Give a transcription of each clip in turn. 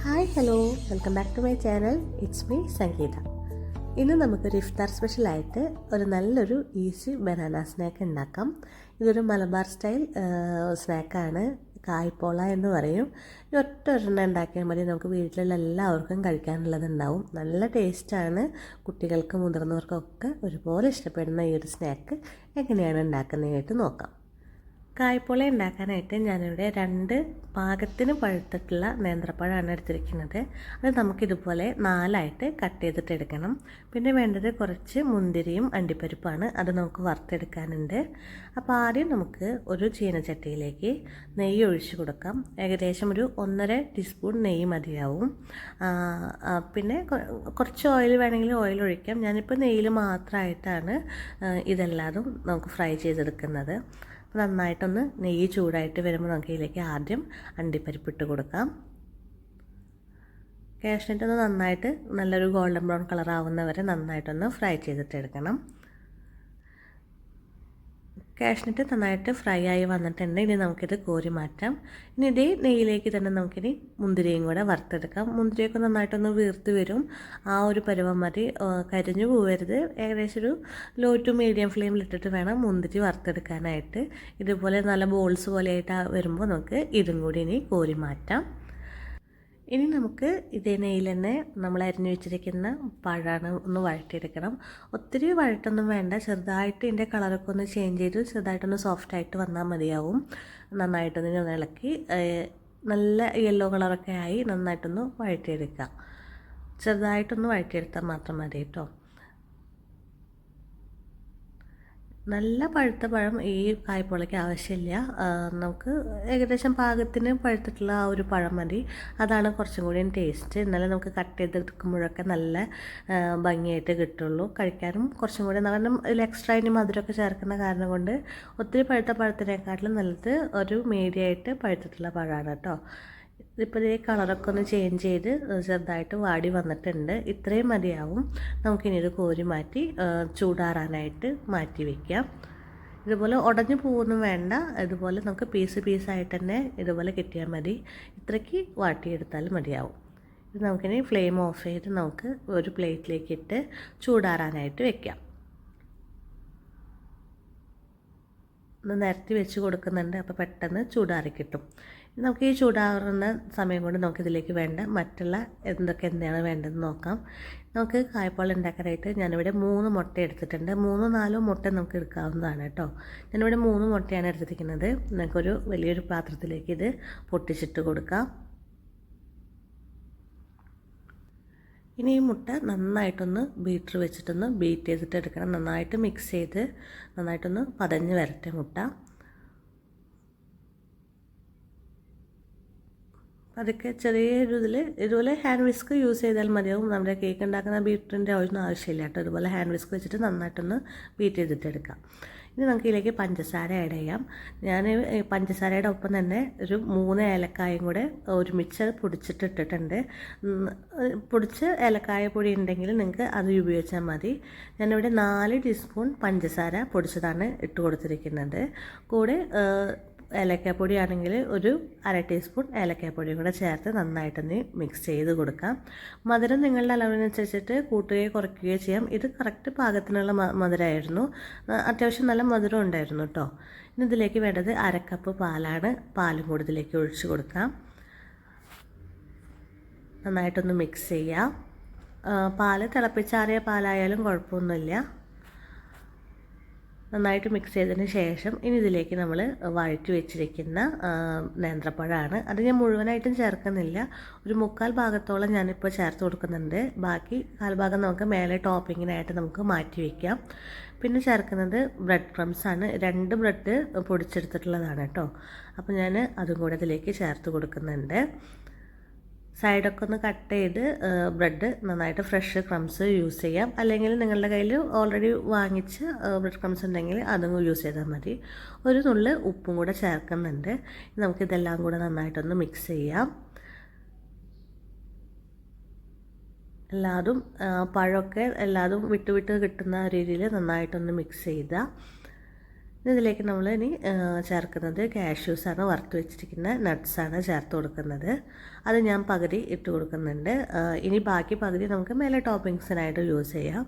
Hi hello, welcome back to my channel. It's me Sangeetha. ഇന്ന് നമുക്കൊരു ഇഫ്താർ സ്പെഷ്യലായിട്ട് ഒരു നല്ലൊരു ഈസി ബനാന സ്നാക്ക് ഉണ്ടാക്കാം. ഇതൊരു മലബാർ സ്റ്റൈൽ സ്നാക്കാണ്. കായ്പോള എന്ന് പറയും. ഈ ഒരെണ്ണം ഉണ്ടാക്കിയാൽ മതി, നമുക്ക് വീട്ടിലുള്ള എല്ലാവർക്കും കഴിക്കാനുള്ളതുണ്ടാവും. നല്ല ടേസ്റ്റാണ്. കുട്ടികൾക്കും മുതിർന്നവർക്കൊക്കെ ഒരുപോലെ ഇഷ്ടപ്പെടുന്ന ഈ ഒരു സ്നാക്ക് എങ്ങനെയാണ് ഉണ്ടാക്കുന്നതായിട്ട് നോക്കാം. കായ്പോള ഉണ്ടാക്കാനായിട്ട് ഞാനിവിടെ 2 പാകത്തിന് പഴുത്തിട്ടുള്ള നേന്ത്രപ്പഴമാണ് എടുത്തിരിക്കുന്നത്. അത് നമുക്കിതുപോലെ 4ആയിട്ട് കട്ട് ചെയ്തിട്ട് എടുക്കണം. പിന്നെ വേണ്ടത് കുറച്ച് മുന്തിരിയും അണ്ടിപ്പരിപ്പാണ്. അത് നമുക്ക് വറുത്തെടുക്കാനുണ്ട്. അപ്പോൾ ആദ്യം നമുക്ക് ഒരു ചീനച്ചട്ടിയിലേക്ക് നെയ്യ് ഒഴിച്ച് കൊടുക്കാം. ഏകദേശം ഒരു 1.5 ടീസ്പൂൺ നെയ്യ് മതിയാവും. പിന്നെ കുറച്ച് ഓയിൽ വേണമെങ്കിൽ ഓയിൽ ഒഴിക്കാം. ഞാനിപ്പോൾ നെയ്യിൽ മാത്രമായിട്ടാണ് ഇതെല്ലാതും നമുക്ക് ഫ്രൈ ചെയ്തെടുക്കുന്നത്. നന്നായിട്ടൊന്ന് നെയ്യ് ചൂടായിട്ട് വരുമ്പോൾ നമുക്ക് ഇതിലേക്ക് ആദ്യം അണ്ടിപ്പരിപ്പിട്ട് കൊടുക്കാം. കാഷ്നട്ട് ഒന്ന് നന്നായിട്ട് നല്ലൊരു ഗോൾഡൻ ബ്രൗൺ കളർ ആവുന്നവരെ നന്നായിട്ടൊന്ന് ഫ്രൈ ചെയ്തിട്ടെടുക്കണം. കാഷ്നട്ട് നന്നായിട്ട് ഫ്രൈ ആയി വന്നിട്ടുണ്ട്. ഇനി നമുക്കിത് കോരി മാറ്റാം. ഇനി ഇതേ നെയ്യിലേക്ക് തന്നെ നമുക്കിനി മുന്തിരിയും കൂടെ വറുത്തെടുക്കാം. മുന്തിരിയൊക്കെ നന്നായിട്ടൊന്ന് വീർത്ത് വരും. ആ ഒരു പരുവം മതി, കരിഞ്ഞു പോകരുത്. ഏകദേശം ഒരു ലോ ടു മീഡിയം ഫ്ലെയിമിലിട്ടിട്ട് വേണം മുന്തിരി വറുത്തെടുക്കാനായിട്ട്. ഇതുപോലെ നല്ല ബോൾസ് പോലെയായിട്ട് വരുമ്പോൾ നമുക്ക് ഇതും കൂടി ഇനി കോരി മാറ്റാം. ഇനി നമുക്ക് ഇതേ നെയ്യിൽ തന്നെ നമ്മൾ അരിഞ്ഞു വെച്ചിരിക്കുന്ന പഴമാണ് ഒന്ന് വഴറ്റിയെടുക്കണം. ഒത്തിരി വഴറ്റൊന്നും വേണ്ട, ചെറുതായിട്ട് ഇതിൻ്റെ കളറൊക്കെ ഒന്ന് ചേഞ്ച് ചെയ്ത് ചെറുതായിട്ടൊന്ന് സോഫ്റ്റായിട്ട് വന്നാൽ മതിയാവും. നന്നായിട്ടൊന്ന് ഇളക്കി നല്ല യെല്ലോ കളറൊക്കെ ആയി നന്നായിട്ടൊന്ന് വഴറ്റിയെടുക്കാം. ചെറുതായിട്ടൊന്ന് വഴറ്റിയെടുത്താൽ മാത്രം മതി കേട്ടോ. നല്ല പഴുത്ത പഴം ഈ കായ്പോളയ്ക്ക് ആവശ്യമില്ല. നമുക്ക് ഏകദേശം പാകത്തിന് പഴുത്തിട്ടുള്ള ആ ഒരു പഴം മതി. അതാണ് കുറച്ചും കൂടി ടേസ്റ്റ്. എന്നാലും നമുക്ക് കട്ട് ചെയ്തെടുക്കുമ്പോഴൊക്കെ നല്ല ഭംഗിയായിട്ട് കിട്ടുള്ളൂ. കഴിക്കാനും കുറച്ചും കൂടി, കാരണം ഇതിൽ എക്സ്ട്രാ ഇനി മധുരമൊക്കെ ചേർക്കുന്ന കാരണം കൊണ്ട് ഒത്തിരി പഴുത്ത പഴത്തിനേക്കാട്ടിലും നല്ലത് ഒരു മീഡിയമായിട്ട് പഴുത്തിട്ടുള്ള പഴമാണ് കേട്ടോ. ഇതിപ്പോൾ ഈ കളറൊക്കെ ഒന്ന് ചേഞ്ച് ചെയ്ത് ചെറുതായിട്ട് വാടി വന്നിട്ടുണ്ട്. ഇത്രയും മതിയാവും. നമുക്കിനി ഇത് കോരി മാറ്റി ചൂടാറാനായിട്ട് മാറ്റി വയ്ക്കാം. ഇതുപോലെ ഉടഞ്ഞു പോകുന്നു വേണ്ട, ഇതുപോലെ നമുക്ക് പീസായിട്ട് തന്നെ ഇതുപോലെ കിട്ടിയാൽ മതി. ഇത്രയ്ക്ക് വാട്ടിയെടുത്താലും മതിയാവും. ഇത് നമുക്കിനി ഫ്ലെയിം ഓഫ് ചെയ്ത് നമുക്ക് ഒരു പ്ലേറ്റിലേക്ക് ഇട്ട് ചൂടാറാനായിട്ട് വെക്കാം. ഒന്ന് നിരത്തി വെച്ച് കൊടുക്കുന്നുണ്ട്, അപ്പോൾ പെട്ടെന്ന് ചൂടാറി കിട്ടും. നമുക്ക് ഈ ചൂടാറുന്ന സമയം കൊണ്ട് നമുക്കിതിലേക്ക് വേണ്ട മറ്റുള്ള എന്താണ് വേണ്ടതെന്ന് നോക്കാം. നമുക്ക് കായ്പോള ഉണ്ടാക്കാനായിട്ട് ഞാനിവിടെ 3 മുട്ട എടുത്തിട്ടുണ്ട്. 3-4 മുട്ട നമുക്ക് എടുക്കാവുന്നതാണ് കേട്ടോ. ഞാനിവിടെ 3 മുട്ടയാണ് എടുത്തിരിക്കുന്നത്. നമുക്കൊരു വലിയൊരു പാത്രത്തിലേക്ക് ഇത് പൊട്ടിച്ചിട്ട് കൊടുക്കാം. ഇനി ഈ മുട്ട നന്നായിട്ടൊന്ന് ബീറ്റർ വെച്ചിട്ടൊന്ന് ബീറ്റ് ചെയ്തിട്ട് എടുക്കണം. നന്നായിട്ട് മിക്സ് ചെയ്ത് നന്നായിട്ടൊന്ന് പതഞ്ഞ് വരട്ടെ മുട്ട. അതൊക്കെ ചെറിയൊരു ഇതുപോലെ ഹാൻഡ് വിസ്ക് യൂസ് ചെയ്താൽ മതിയാവും. നമ്മുടെ കേക്ക് ഉണ്ടാക്കുന്ന ബീറ്ററിൻ്റെ ഒന്നും ആവശ്യമില്ല കേട്ടോ. ഇതുപോലെ ഹാൻഡ് വിസ്ക് വെച്ചിട്ട് നന്നായിട്ടൊന്ന് ബീറ്റ് ചെയ്തിട്ടെടുക്കാം. ഇനി നമുക്ക് ഇതിലേക്ക് പഞ്ചസാര ആഡ് ചെയ്യാം. ഞാൻ പഞ്ചസാരയുടെ ഒപ്പം തന്നെ ഒരു 3 ഏലക്കായും കൂടെ ഒരുമിച്ച് പൊടിച്ചിട്ടിട്ടുണ്ട്. പൊടിച്ച് ഏലക്കായ പൊടി ഉണ്ടെങ്കിൽ നിങ്ങൾക്ക് അത് ഉപയോഗിച്ചാൽ മതി. ഞാനിവിടെ 4 ടീസ്പൂൺ പഞ്ചസാര പൊടിച്ചതാണ് ഇട്ട് കൊടുത്തിരിക്കുന്നത്. കൂടെ ഏലക്കാപ്പൊടി ആണെങ്കിൽ ഒരു 1/2 ടീസ്പൂൺ ഏലക്കാപ്പൊടിയും കൂടെ ചേർത്ത് നന്നായിട്ടൊന്ന് മിക്സ് ചെയ്ത് കൊടുക്കാം. മധുരം നിങ്ങളുടെ അളവിനനുസരിച്ചിട്ട് കൂട്ടുകയോ കുറയ്ക്കുകയോ ചെയ്യാം. ഇത് കറക്റ്റ് പാകത്തിനുള്ള മധുരമായിരുന്നു. അത്യാവശ്യം നല്ല മധുരം ഉണ്ടായിരുന്നു കേട്ടോ. ഇനി ഇതിലേക്ക് വേണ്ടത് 1/2 കപ്പ് പാലാണ്. പാലും കൂടി ഇതിലേക്ക് ഒഴിച്ച് കൊടുക്കാം. നന്നായിട്ടൊന്ന് മിക്സ് ചെയ്യാം. പാല് തിളപ്പിച്ചാറിയ പാലായാലും കുഴപ്പമൊന്നുമില്ല. നന്നായിട്ട് മിക്സ് ചെയ്തതിന് ശേഷം ഇനി ഇതിലേക്ക് നമ്മൾ വഴറ്റി വെച്ചിരിക്കുന്ന നേന്ത്രപ്പഴമാണ്. അത് ഞാൻ മുഴുവനായിട്ടും ചേർക്കുന്നില്ല, ഒരു 1/4 ഭാഗത്തോളം ഞാനിപ്പോൾ ചേർത്ത് കൊടുക്കുന്നുണ്ട്. ബാക്കി 1/4 ഭാഗം നമുക്ക് മേലെ ടോപ്പിങ്ങിനായിട്ട് നമുക്ക് മാറ്റി വയ്ക്കാം. പിന്നെ ചേർക്കുന്നത് ബ്രെഡ് ക്രംസ് ആണ്. 2 ബ്രെഡ് പൊടിച്ചെടുത്തിട്ടുള്ളതാണ് കേട്ടോ. അപ്പോൾ ഞാൻ അതും കൂടെ ഇതിലേക്ക് ചേർത്ത് കൊടുക്കുന്നുണ്ട്. സൈഡൊക്കെ ഒന്ന് കട്ട് ചെയ്ത് ബ്രെഡ് നന്നായിട്ട് ഫ്രഷ് ക്രംസ് യൂസ് ചെയ്യാം. അല്ലെങ്കിൽ നിങ്ങളുടെ കയ്യിൽ ഓൾറെഡി വാങ്ങിച്ച് ബ്രെഡ് ക്രംസ് ഉണ്ടെങ്കിൽ അതും യൂസ് ചെയ്താൽ മതി. ഒരു നുള്ള് ഉപ്പും കൂടെ ചേർക്കുന്നുണ്ട്. നമുക്കിതെല്ലാം കൂടെ നന്നായിട്ടൊന്ന് മിക്സ് ചെയ്യാം. പഴമൊക്കെ എല്ലാതും വിട്ട് കിട്ടുന്ന രീതിയിൽ നന്നായിട്ടൊന്ന് മിക്സ് ചെയ്താൽ ഇതിലേക്ക് നമ്മൾ ഇനി ചേർക്കുന്നത് കാഷ്യൂസാണ്, വറുത്ത് വെച്ചിരിക്കുന്ന നട്ട്സാണ് ചേർത്ത് കൊടുക്കുന്നത്. അത് ഞാൻ പകുതി ഇട്ട് കൊടുക്കുന്നുണ്ട്. ഇനി ബാക്കി പകുതി നമുക്ക് മേലെ ടോപ്പിങ്സിനായിട്ട് യൂസ് ചെയ്യാം.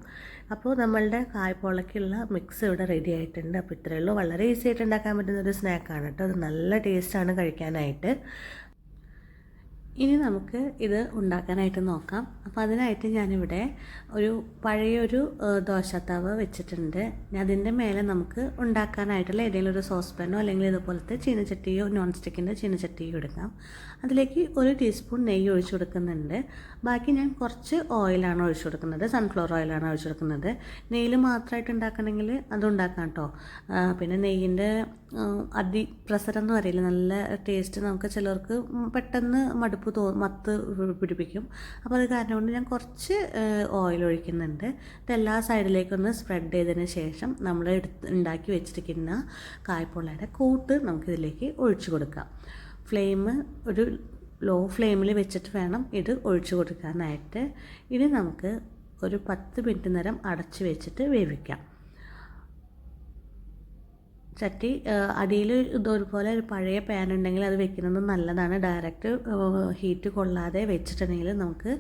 അപ്പോൾ നമ്മളുടെ കായ്പോളയ്ക്കുള്ള മിക്സ് ഇവിടെ റെഡി ആയിട്ടുണ്ട്. അപ്പോൾ ഇത്രയേ ഉള്ളൂ. വളരെ ഈസി ആയിട്ട് ഉണ്ടാക്കാൻ പറ്റുന്ന ഒരു സ്നാക്കാണ് കേട്ടോ. അത് നല്ല ടേസ്റ്റാണ് കഴിക്കാനായിട്ട്. ഇനി നമുക്ക് ഇത് ഉണ്ടാക്കാനായിട്ട് നോക്കാം. അപ്പോൾ അതിനായിട്ട് ഞാനിവിടെ ഒരു പഴയൊരു ദോശത്തവ വെച്ചിട്ടുണ്ട്. അതിൻ്റെ മേലെ നമുക്ക് ഉണ്ടാക്കാനായിട്ടുള്ള ഏതെങ്കിലും ഒരു സോസ് പാനോ അല്ലെങ്കിൽ ഇതുപോലത്തെ ചീനച്ചട്ടിയോ നോൺ സ്റ്റിക്കിൻ്റെ ചീനച്ചട്ടിയോ എടുക്കാം. അതിലേക്ക് 1 ടീസ്പൂൺ നെയ്യ് ഒഴിച്ചു കൊടുക്കുന്നുണ്ട്. ബാക്കി ഞാൻ കുറച്ച് ഓയിലാണ് ഒഴിച്ചു കൊടുക്കുന്നത്, സൺഫ്ലവർ ഓയിലാണ് ഒഴിച്ചു കൊടുക്കുന്നത്. നെയ്യിൽ മാത്രമായിട്ട് ഉണ്ടാക്കണമെങ്കിൽ അതുണ്ടാക്കാം കേട്ടോ. പിന്നെ നെയ്യിൻ്റെ അതിപ്രസരം എന്ന് പറയില്ല, നല്ല ടേസ്റ്റ് നമുക്ക് ചിലർക്ക് പെട്ടെന്ന് മടുപ്പ് മത്ത് പിടിപ്പിക്കും. അപ്പോൾ അത് കാരണം കൊണ്ട് ഞാൻ കുറച്ച് ഓയിൽ ഒഴിക്കുന്നുണ്ട്. ഇതെല്ലാ സൈഡിലേക്കൊന്ന് സ്പ്രെഡ് ചെയ്തതിന് ശേഷം നമ്മൾ ഉണ്ടാക്കി വെച്ചിരിക്കുന്ന കായ്പോളയുടെ കൂട്ട് നമുക്കിതിലേക്ക് ഒഴിച്ചു കൊടുക്കാം. ഫ്ലെയിം ഒരു ലോ ഫ്ലെയിമിൽ വെച്ചിട്ട് വേണം ഇത് ഒഴിച്ചു കൊടുക്കാനായിട്ട്. ഇനി നമുക്ക് ഒരു 10 മിനിറ്റ് നേരം അടച്ച് വെച്ചിട്ട് വേവിക്കാം. ചട്ടി അടിയിൽ ഇതുപോലെ ഒരു പഴയ പാൻ ഉണ്ടെങ്കിൽ അത് വെക്കുന്നത് നല്ലതാണ്. ഡയറക്റ്റ് ഹീറ്റ് കൊള്ളാതെ വെച്ചിട്ടുണ്ടെങ്കിൽ നമുക്ക്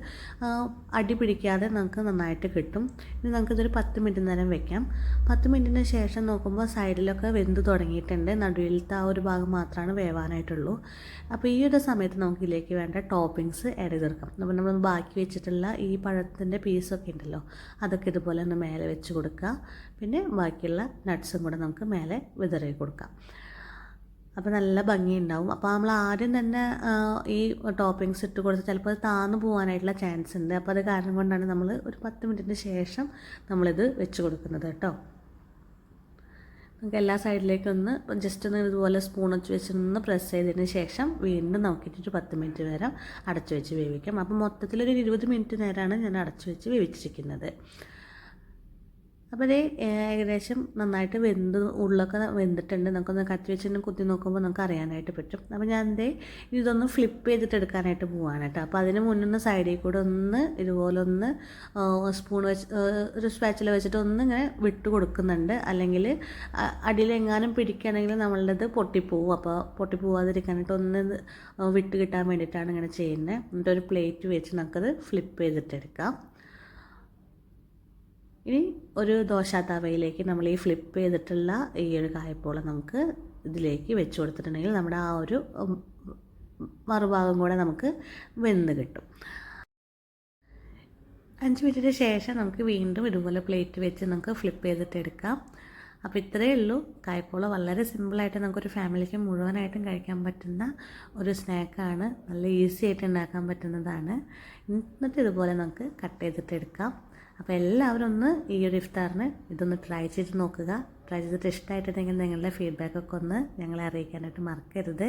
അടി പിടിക്കാതെ നമുക്ക് നന്നായിട്ട് കിട്ടും. ഇനി നമുക്കിതൊരു 10 മിനിറ്റ് നേരം വെക്കാം. 10 മിനിറ്റിന് ശേഷം നോക്കുമ്പോൾ സൈഡിലൊക്കെ വെന്ത് തുടങ്ങിയിട്ടുണ്ട്. നടുവിലത്തെ ആ ഒരു ഭാഗം മാത്രമാണ് വേവാനായിട്ടുള്ളൂ. അപ്പോൾ ഈ ഒരു സമയത്ത് നമുക്ക് ഇതിലേക്ക് വേണ്ട ടോപ്പിങ്സ് ആഡ് ചെയ്തെടുക്കാം. അപ്പോൾ നമ്മൾ ബാക്കി വെച്ചിട്ടുള്ള ഈ പഴത്തിൻ്റെ പീസൊക്കെ ഉണ്ടല്ലോ, അതൊക്കെ ഇതുപോലെ ഒന്ന് മേലെ വെച്ച് കൊടുക്കുക. പിന്നെ ബാക്കിയുള്ള നട്ട്സും കൂടെ നമുക്ക് മേലെ വിതറി കൊടുക്കാം. അപ്പോൾ നല്ല ഭംഗിയുണ്ടാവും. അപ്പോൾ നമ്മൾ ആദ്യം തന്നെ ഈ ടോപ്പിങ്സ് ഇട്ട് കൊടുത്ത് ചിലപ്പോൾ അത് താന്നു പോകാനായിട്ടുള്ള ചാൻസ് ഉണ്ട്. അപ്പോൾ അത് കാരണം കൊണ്ടാണ് നമ്മൾ ഒരു 10 മിനിറ്റിന് ശേഷം നമ്മളിത് വെച്ച് കൊടുക്കുന്നത് കേട്ടോ. നമുക്ക് എല്ലാ സൈഡിലേക്കൊന്ന് ജസ്റ്റ് ഒന്ന് ഇതുപോലെ സ്പൂൺ വെച്ചൊന്ന് പ്രസ് ചെയ്തതിന് ശേഷം വീണ്ടും നോക്കിയിട്ട് 10 മിനിറ്റ് നേരം അടച്ചു വെച്ച് വേവിക്കാം. അപ്പോൾ മൊത്തത്തിലൊരു 20 മിനിറ്റ് നേരമാണ് ഞാൻ അടച്ചു വെച്ച് വേവിച്ചിരിക്കുന്നത്. അപ്പോൾ ഇത് ഏകദേശം നന്നായിട്ട് ഉള്ളൊക്കെ വെന്തിട്ടുണ്ട്. നമുക്കൊന്ന് കത്തി വെച്ച് കുത്തി നോക്കുമ്പോൾ നമുക്ക് അറിയാനായിട്ട് പറ്റും. അപ്പോൾ ഞാൻ ഇതൊന്ന് ഫ്ലിപ്പ് ചെയ്തിട്ട് എടുക്കാനായിട്ട് പോവാണ് കേട്ടോ. അപ്പോൾ അതിന് മുന്നൊന്ന് സൈഡിൽ കൂടെ ഒന്ന് ഇതുപോലെ ഒന്ന് സ്പൂൺ വെച്ച് ഒരു സ്പാച്ചില വെച്ചിട്ട് ഒന്ന് ഇങ്ങനെ വിട്ട് കൊടുക്കുന്നുണ്ട്. അല്ലെങ്കിൽ അടിയിലെങ്ങാനും പിടിക്കുകയാണെങ്കിൽ നമ്മളുടേത് പൊട്ടിപ്പോവും. അപ്പോൾ പൊട്ടിപ്പോവാതിരിക്കാനായിട്ട് ഒന്ന് വിട്ട് കിട്ടാൻ വേണ്ടിയിട്ടാണ് ഇങ്ങനെ ചെയ്യുന്നത്. എന്നിട്ടൊരു പ്ലേറ്റ് വെച്ച് നമുക്കത് ഫ്ലിപ്പ് ചെയ്തിട്ടെടുക്കാം. ഇനി ഒരു ദോശാത്തവയിലേക്ക് നമ്മൾ ഈ ഫ്ലിപ്പ് ചെയ്തിട്ടുള്ള ഈ ഒരു കായ്പോള നമുക്ക് ഇതിലേക്ക് വെച്ച് കൊടുത്തിട്ടുണ്ടെങ്കിൽ നമ്മുടെ ആ ഒരു മറുഭാഗം കൂടെ നമുക്ക് വെന്ത് കിട്ടും. 5 മിനിറ്റിന് ശേഷം നമുക്ക് വീണ്ടും ഇതുപോലെ പ്ലേറ്റ് വെച്ച് നമുക്ക് ഫ്ലിപ്പ് ചെയ്തിട്ട് എടുക്കാം. അപ്പോൾ ഇത്രയേ ഉള്ളൂ. കായ്പോള വളരെ സിമ്പിളായിട്ട് നമുക്കൊരു ഫാമിലിക്ക് മുഴുവനായിട്ടും കഴിക്കാൻ പറ്റുന്ന ഒരു സ്നാക്കാണ്. നല്ല ഈസി ആയിട്ട് ഉണ്ടാക്കാൻ പറ്റുന്നതാണ്. എന്നിട്ട് ഇതുപോലെ നമുക്ക് കട്ട് ചെയ്തിട്ട് എടുക്കാം. അപ്പോൾ എല്ലാവരും ഒന്ന് ഈ ഒരു ഇഫ്താറിന് ഇതൊന്ന് ട്രൈ ചെയ്ത് നോക്കുക. ട്രൈ ചെയ്തിട്ട് ഇഷ്ടമായിട്ടുണ്ടെങ്കിൽ നിങ്ങളുടെ ഫീഡ്ബാക്കൊക്കെ ഒന്ന് ഞങ്ങളെ അറിയിക്കാനായിട്ട് മറക്കരുത്.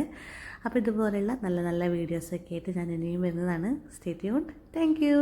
അപ്പോൾ ഇതുപോലെയുള്ള നല്ല നല്ല വീഡിയോസൊക്കെ ആയിട്ട് ഞാൻ ഇനിയും വരുന്നതാണ്. Stay tuned. Thank you.